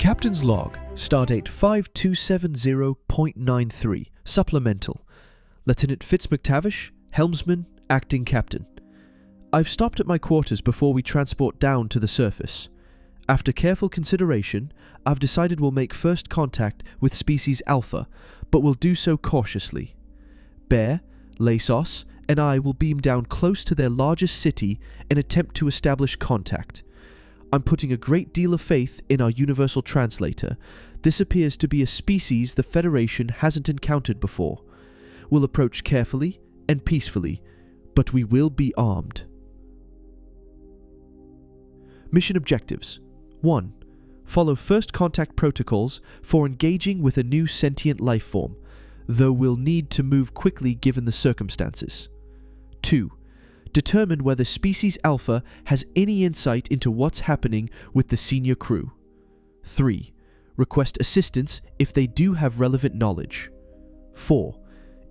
Captain's Log, Stardate 5270.93, Supplemental. Lieutenant Fitzmctavish, Helmsman, Acting Captain. I've stopped at my quarters before we transport down to the surface. After careful consideration, I've decided we'll make first contact with Species Alpha, but we'll do so cautiously. Bear, Lasos, and I will beam down close to their largest city and attempt to establish contact. I'm putting a great deal of faith in our universal translator. This appears to be a species the Federation hasn't encountered before. We'll approach carefully and peacefully, but we will be armed. Mission objectives. 1. Follow first contact protocols for engaging with a new sentient life form, though we'll need to move quickly given the circumstances. 2. Determine whether Species Alpha has any insight into what's happening with the senior crew. 3. Request assistance if they do have relevant knowledge. 4.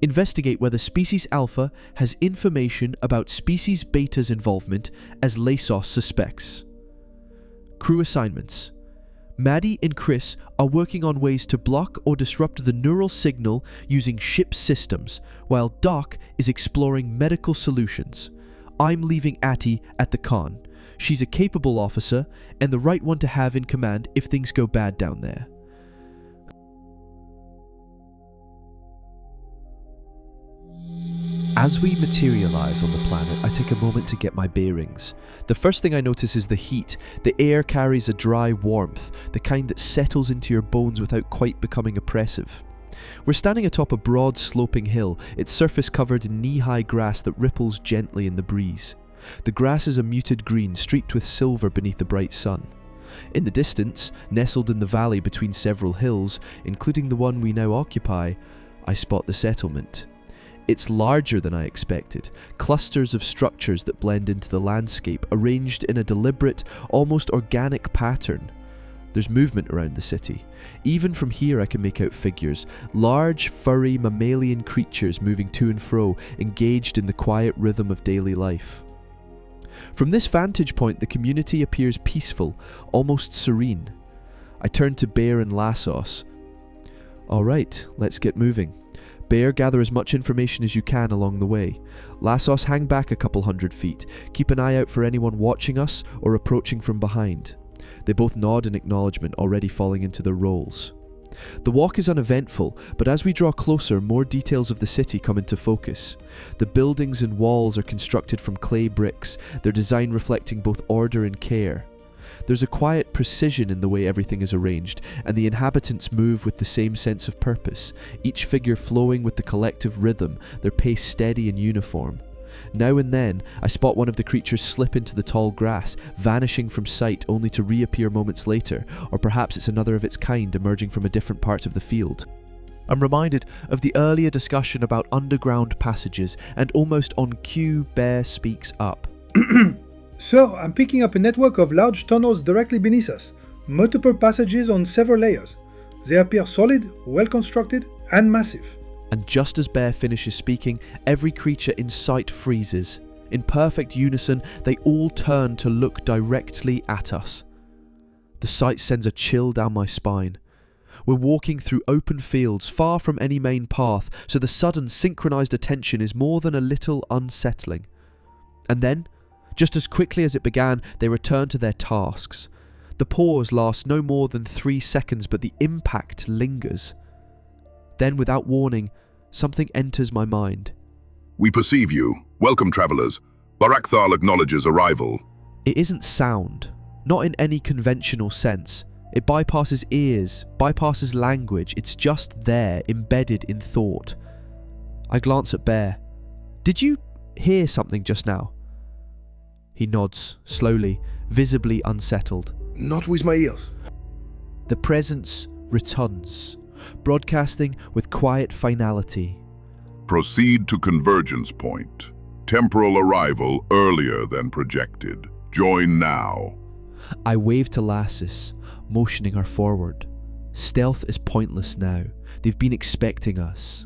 Investigate whether Species Alpha has information about Species Beta's involvement as Lasos suspects. Crew assignments. Maddie and Chris are working on ways to block or disrupt the neural signal using ship systems, while Doc is exploring medical solutions. I'm leaving Atty at the con. She's a capable officer and the right one to have in command if things go bad down there. As we materialize on the planet, I take a moment to get my bearings. The first thing I notice is the heat. The air carries a dry warmth, the kind that settles into your bones without quite becoming oppressive. We're standing atop a broad sloping hill, its surface covered in knee-high grass that ripples gently in the breeze. The grass is a muted green, streaked with silver beneath the bright sun. In the distance, nestled in the valley between several hills, including the one we now occupy, I spot the settlement. It's larger than I expected, clusters of structures that blend into the landscape, arranged in a deliberate, almost organic pattern. There's movement around the city. Even from here I can make out figures, large, furry, mammalian creatures moving to and fro, engaged in the quiet rhythm of daily life. From this vantage point, the community appears peaceful, almost serene. I turn to Bear and Lasos. Alright, let's get moving. Bear, gather as much information as you can along the way. Lasos, hang back a couple 100 feet. Keep an eye out for anyone watching us or approaching from behind. They both nod in acknowledgement, already falling into their roles. The walk is uneventful, but as we draw closer, more details of the city come into focus. The buildings and walls are constructed from clay bricks, their design reflecting both order and care. There's a quiet precision in the way everything is arranged, and the inhabitants move with the same sense of purpose, each figure flowing with the collective rhythm, their pace steady and uniform. Now and then, I spot one of the creatures slip into the tall grass, vanishing from sight only to reappear moments later, or perhaps it's another of its kind emerging from a different part of the field. I'm reminded of the earlier discussion about underground passages, and almost on cue, Bear speaks up. Sir, I'm picking up a network of large tunnels directly beneath us. Multiple passages on several layers. They appear solid, well-constructed, and massive. And just as Bear finishes speaking, every creature in sight freezes. In perfect unison, they all turn to look directly at us. The sight sends a chill down my spine. We're walking through open fields, far from any main path, so the sudden synchronized attention is more than a little unsettling. And then, just as quickly as it began, they return to their tasks. The pause lasts no more than 3 seconds, but the impact lingers. Then, without warning, something enters my mind. We perceive you. Welcome, travelers. Barakthal acknowledges arrival. It isn't sound, not in any conventional sense. It bypasses ears, bypasses language. It's just there, embedded in thought. I glance at Bear. Did you hear something just now? He nods, slowly, visibly unsettled. Not with my ears. The presence returns, broadcasting with quiet finality. Proceed to convergence point. Temporal arrival earlier than projected. Join now. I wave to Lassus, motioning her forward. Stealth is pointless now. They've been expecting us.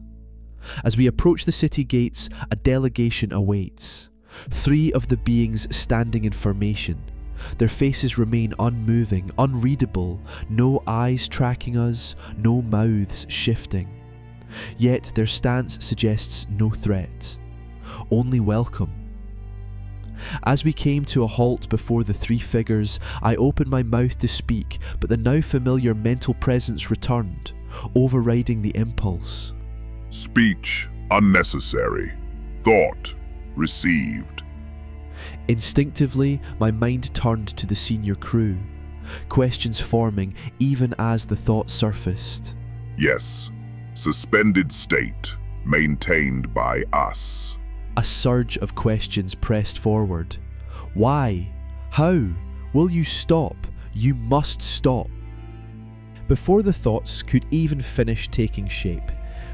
As we approach the city gates, a delegation awaits. 3 of the beings standing in formation. Their faces remain unmoving, unreadable, no eyes tracking us, no mouths shifting. Yet their stance suggests no threat, only welcome. As we came to a halt before the three figures, I opened my mouth to speak, but the now familiar mental presence returned, overriding the impulse. Speech unnecessary. Thought received. Instinctively, my mind turned to the senior crew, questions forming even as the thought surfaced. Yes. Suspended state. Maintained by us. A surge of questions pressed forward. Why? How? Will you stop? You must stop. Before the thoughts could even finish taking shape,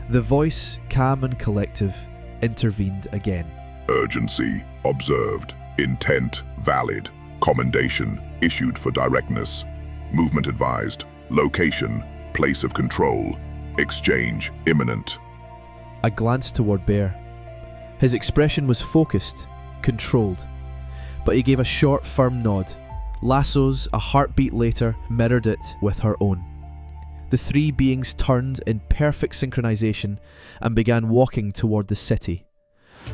the voice, calm and collective, intervened again. Urgency observed. Intent valid. Commendation issued for directness. Movement advised. Location, place of control. Exchange imminent. I glanced toward Bear. His expression was focused, controlled, but he gave a short, firm nod. Lasso's, a heartbeat later, mirrored it with her own. The three beings turned in perfect synchronization and began walking toward the city.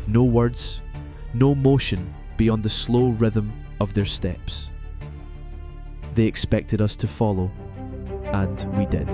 No words, no motion beyond the slow rhythm of their steps. They expected us to follow, and we did.